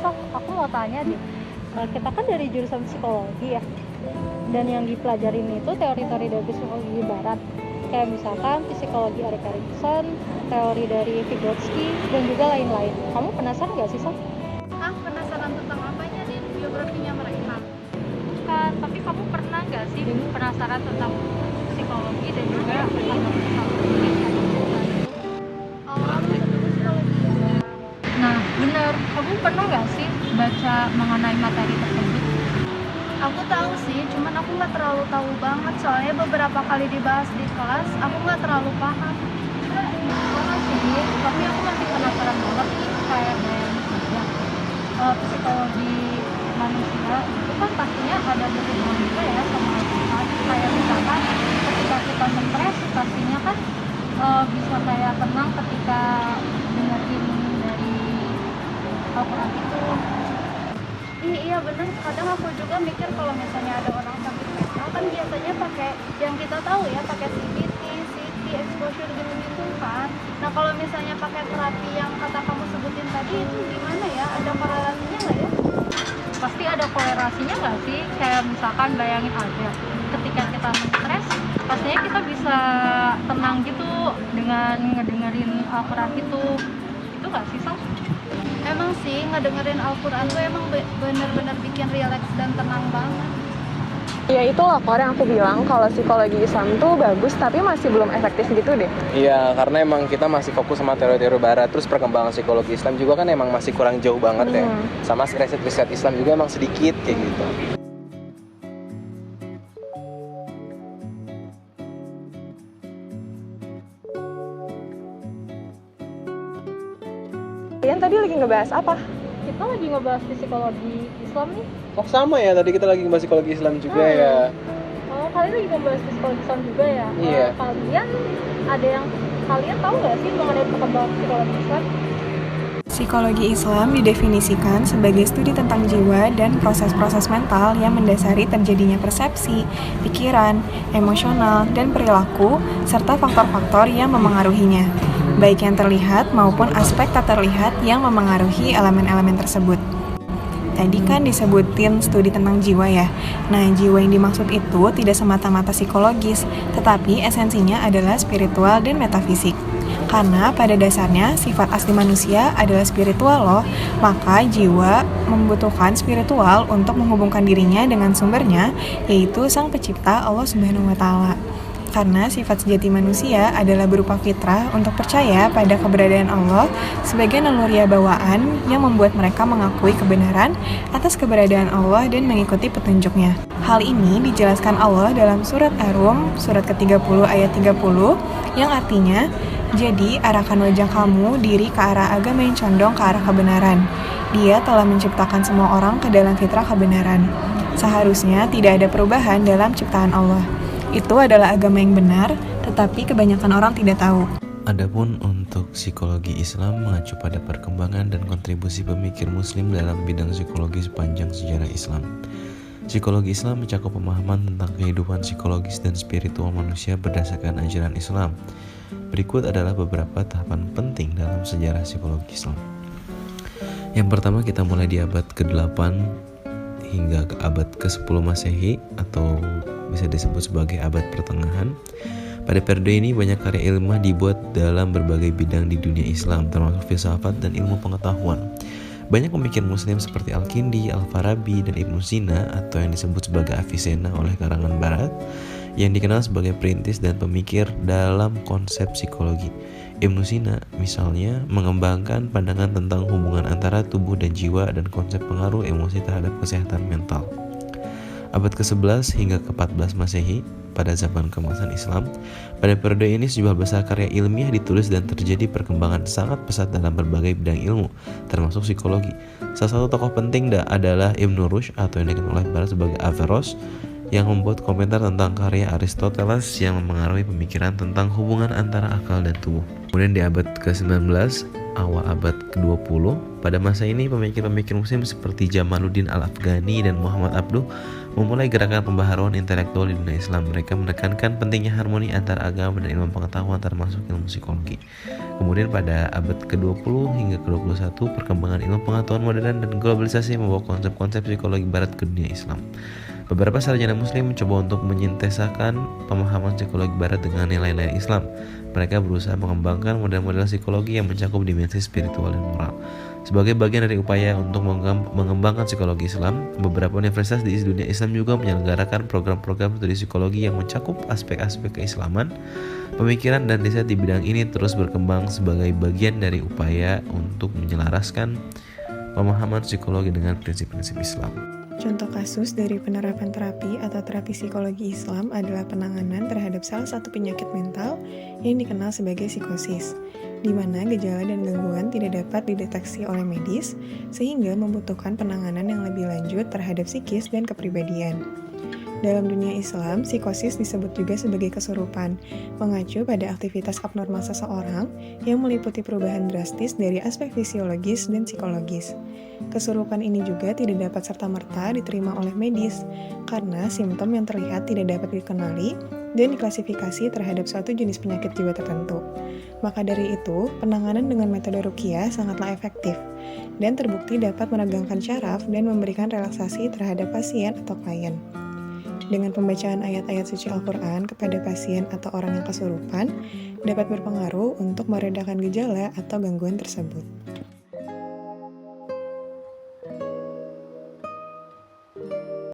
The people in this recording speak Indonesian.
Sok, aku mau tanya deh. Kita kan dari jurusan psikologi ya, dan yang dipelajarin itu teori-teori dari psikologi barat. Kayak misalkan psikologi Erik Erikson, teori dari Vygotsky, dan juga lain-lain. Kamu penasaran gak sih, Sok? Penasaran tentang apanya nih biografinya mereka? Kan, tapi kamu pernah gak sih penasaran tentang psikologi dan juga tentang psikologi? Oh, maksudnya psikologi. Nah, bener. Kamu pernah gak sih baca mengenai materi tersebut? Aku tahu sih, cuman aku nggak terlalu tahu banget soalnya beberapa kali dibahas di kelas, aku nggak terlalu paham. Sama sih, tapi aku masih penasaran banget nih, kayak bayangin aja psikologi manusia itu kan pastinya ada berhubungan juga ya sama Al-Quran. Kayak misalkan ketika kita stres, pastinya kan bisa kayak tenang ketika dengerin dari Al-Quran itu. Iya bener, kadang aku juga mikir kalau misalnya ada orang sakit mental kan biasanya pakai yang kita tahu ya, pakai CBT, CT, exposure gitu-gitu kan. Nah kalau misalnya pakai terapi yang kata kamu sebutin tadi itu gimana ya? Ada korelasinya nggak ya? Pasti ada kolerasinya nggak sih? Kayak misalkan bayangin aja, ketika kita stres, pastinya kita bisa tenang gitu dengan ngedengerin Al-Quran itu nggak sih, Sang? Emang sih ngedengerin Al-Quran tuh emang bener-bener bikin rileks dan tenang banget. Ya itulah kok yang aku bilang kalau psikologi Islam tuh bagus tapi masih belum efektif gitu deh. Iya, karena emang kita masih fokus sama teori-teori barat. Terus perkembangan psikologi Islam juga kan emang masih kurang jauh banget ya. Sama riset-riset Islam juga emang sedikit kayak gitu. Kalian tadi lagi ngebahas apa? Kita lagi ngebahas psikologi Islam nih. Oh sama ya, tadi kita lagi ngebahas psikologi Islam juga ya. Oh, kalian lagi ngebahas psikologi Islam juga ya? Iya. Kalian tahu nggak sih mengenai perkembangan psikologi Islam? Psikologi Islam didefinisikan sebagai studi tentang jiwa dan proses-proses mental yang mendasari terjadinya persepsi, pikiran, emosional, dan perilaku, serta faktor-faktor yang memengaruhinya, baik yang terlihat maupun aspek tak terlihat yang memengaruhi elemen-elemen tersebut. Tadi kan disebutin studi tentang jiwa ya. Nah, jiwa yang dimaksud itu tidak semata-mata psikologis, tetapi esensinya adalah spiritual dan metafisik. Karena pada dasarnya sifat asli manusia adalah spiritual loh, maka jiwa membutuhkan spiritual untuk menghubungkan dirinya dengan sumbernya, yaitu Sang Pencipta Allah Subhanahu wa Ta'ala. Karena sifat sejati manusia adalah berupa fitrah untuk percaya pada keberadaan Allah sebagai naluriah bawaan yang membuat mereka mengakui kebenaran atas keberadaan Allah dan mengikuti petunjuknya. Hal ini dijelaskan Allah dalam surat Ar-Rum, surat ke-30 ayat 30, yang artinya, jadi arahkan wajah kamu diri ke arah agama yang condong ke arah kebenaran. Dia telah menciptakan semua orang ke dalam fitrah kebenaran. Seharusnya tidak ada perubahan dalam ciptaan Allah. Itu adalah agama yang benar, tetapi kebanyakan orang tidak tahu. Adapun untuk psikologi Islam mengacu pada perkembangan dan kontribusi pemikir muslim dalam bidang psikologi sepanjang sejarah Islam. Psikologi Islam mencakup pemahaman tentang kehidupan psikologis dan spiritual manusia berdasarkan ajaran Islam. Berikut adalah beberapa tahapan penting dalam sejarah psikologi Islam. Yang pertama, kita mulai di abad ke-8 hingga ke abad ke-10 Masehi atau bisa disebut sebagai abad pertengahan. Pada periode ini banyak karya ilmiah dibuat dalam berbagai bidang di dunia Islam, termasuk filsafat dan ilmu pengetahuan. Banyak pemikir muslim seperti Al-Kindi, Al-Farabi, dan Ibnu Sina atau yang disebut sebagai Avicenna oleh kalangan barat, yang dikenal sebagai perintis dan pemikir dalam konsep psikologi. Ibnu Sina misalnya mengembangkan pandangan tentang hubungan antara tubuh dan jiwa dan konsep pengaruh emosi terhadap kesehatan mental. Abad ke-11 hingga ke-14 Masehi, pada zaman keemasan Islam, pada periode ini sejumlah besar karya ilmiah ditulis dan terjadi perkembangan sangat pesat dalam berbagai bidang ilmu, termasuk psikologi. Salah satu tokoh penting adalah Ibnu Rushd atau yang dikenal oleh barat sebagai Averroes, yang membuat komentar tentang karya Aristoteles yang memengaruhi pemikiran tentang hubungan antara akal dan tubuh. Kemudian di abad ke-19 awal abad ke-20. Pada masa ini, pemikir-pemikir muslim seperti Jamaluddin Al-Afghani dan Muhammad Abduh memulai gerakan pembaharuan intelektual di dunia Islam. Mereka menekankan pentingnya harmoni antara agama dan ilmu pengetahuan termasuk ilmu psikologi. Kemudian pada abad ke-20 hingga ke-21, perkembangan ilmu pengetahuan modern dan globalisasi membawa konsep-konsep psikologi barat ke dunia Islam. Beberapa sarjana muslim mencoba untuk menyintesakan pemahaman psikologi barat dengan nilai-nilai Islam. Mereka berusaha mengembangkan model-model psikologi yang mencakup dimensi spiritual dan moral. Sebagai bagian dari upaya untuk mengembangkan psikologi Islam, beberapa universitas di dunia Islam juga menyelenggarakan program-program studi psikologi yang mencakup aspek-aspek keislaman. Pemikiran dan riset di bidang ini terus berkembang sebagai bagian dari upaya untuk menyelaraskan pemahaman psikologi dengan prinsip-prinsip Islam. Contoh kasus dari penerapan terapi atau terapi psikologi Islam adalah penanganan terhadap salah satu penyakit mental yang dikenal sebagai psikosis, di mana gejala dan gangguan tidak dapat dideteksi oleh medis, sehingga membutuhkan penanganan yang lebih lanjut terhadap psikis dan kepribadian. Dalam dunia Islam, psikosis disebut juga sebagai kesurupan, mengacu pada aktivitas abnormal seseorang yang meliputi perubahan drastis dari aspek fisiologis dan psikologis. Kesurupan ini juga tidak dapat serta-merta diterima oleh medis, karena simptom yang terlihat tidak dapat dikenali dan diklasifikasi terhadap suatu jenis penyakit jiwa tertentu. Maka dari itu, penanganan dengan metode ruqyah sangatlah efektif, dan terbukti dapat menegangkan syaraf dan memberikan relaksasi terhadap pasien atau klien. Dengan pembacaan ayat-ayat suci Al-Quran kepada pasien atau orang yang kesurupan, dapat berpengaruh untuk meredakan gejala atau gangguan tersebut.